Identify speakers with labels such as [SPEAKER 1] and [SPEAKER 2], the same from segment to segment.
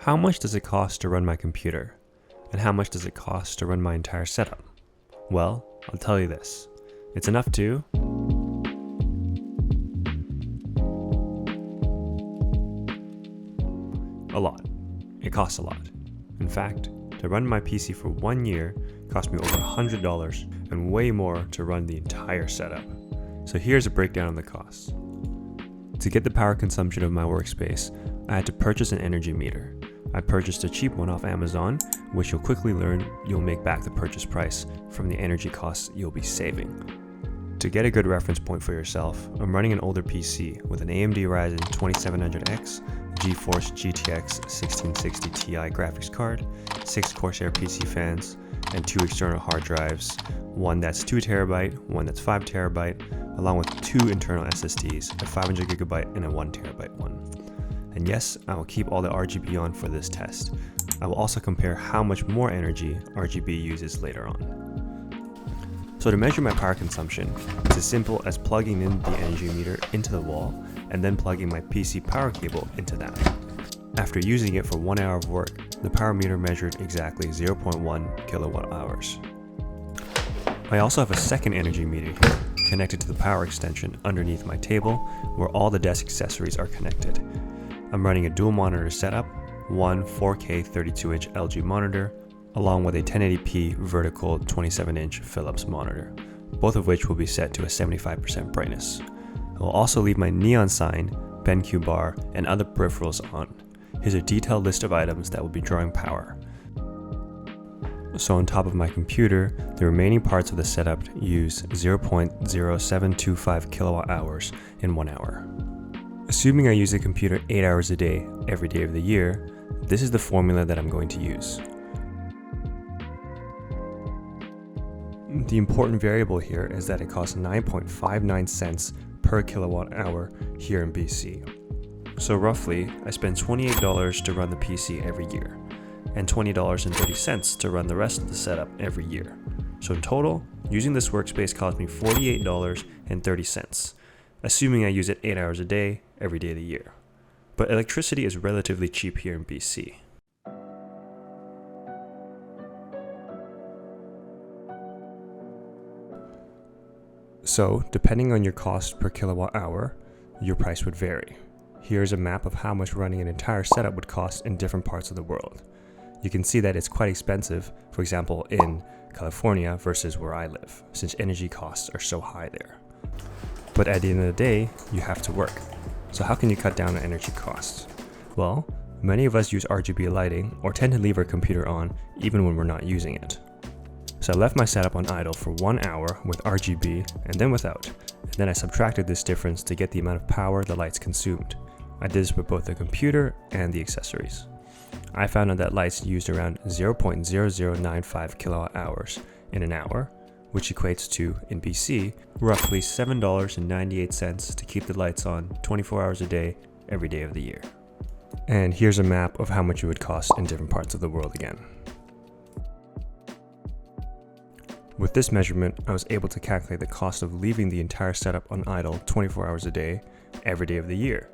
[SPEAKER 1] How much does it cost to run my computer? And how much does it cost to run my entire setup? Well, I'll tell you this. It's enough to a lot. It costs a lot. In fact, to run my PC for 1 year cost me over $100 and way more to run the entire setup. So here's a breakdown of the costs. To get the power consumption of my workspace, I had to purchase an energy meter. I purchased a cheap one off Amazon, which you'll quickly learn you'll make back the purchase price from the energy costs you'll be saving. To get a good reference point for yourself, I'm running an older PC with an AMD Ryzen 2700X, GeForce GTX 1660 Ti graphics card, 6 Corsair PC fans, and 2 external hard drives, one that's 2TB, one that's 5TB, along with 2 internal SSDs, a 500GB and a 1TB one. And yes, I will keep all the RGB on for this test. I will also compare how much more energy RGB uses later on. So to measure my power consumption, it's as simple as plugging in the energy meter into the wall and then plugging my PC power cable into that. After using it for 1 hour of work, the power meter measured exactly 0.1 kilowatt hours. I also have a second energy meter here, connected to the power extension underneath my table, where all the desk accessories are connected. I'm running a dual monitor setup, one 4K 32-inch LG monitor, along with a 1080p vertical 27-inch Philips monitor, both of which will be set to a 75% brightness. I will also leave my neon sign, BenQ bar, and other peripherals on. Here's a detailed list of items that will be drawing power. So on top of my computer, the remaining parts of the setup use 0.0725 kilowatt hours in 1 hour. Assuming I use the computer 8 hours a day, every day of the year, this is the formula that I'm going to use. The important variable here is that it costs 9.59 cents per kilowatt hour here in BC. So roughly, I spend $28 to run the PC every year, and $20.30 to run the rest of the setup every year. So in total, using this workspace cost me $48.30. Assuming I use it 8 hours a day, every day of the year. But electricity is relatively cheap here in BC. So, depending on your cost per kilowatt hour, your price would vary. Here's a map of how much running an entire setup would cost in different parts of the world. You can see that it's quite expensive, for example, in California versus where I live, since energy costs are so high there. But at the end of the day, you have to work. So how can you cut down on energy costs? Well, many of us use RGB lighting or tend to leave our computer on even when we're not using it. So I left my setup on idle for 1 hour with RGB and then without. And then I subtracted this difference to get the amount of power the lights consumed. I did this with both the computer and the accessories. I found out that lights used around 0.0095 kilowatt hours in an hour, which equates to, in BC, roughly $7.98 to keep the lights on 24 hours a day, every day of the year. And here's a map of how much it would cost in different parts of the world again. With this measurement, I was able to calculate the cost of leaving the entire setup on idle 24 hours a day, every day of the year,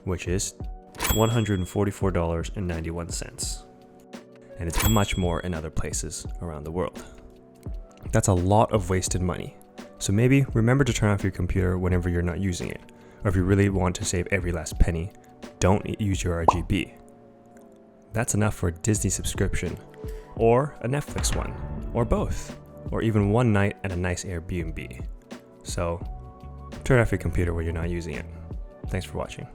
[SPEAKER 1] which is $144.91. And it's much more in other places around the world. That's a lot of wasted money. So maybe remember to turn off your computer whenever you're not using it. Or if you really want to save every last penny, don't use your RGB. That's enough for a Disney subscription, or a Netflix one, or both, or even one night at a nice Airbnb. So turn off your computer when you're not using it. Thanks for watching.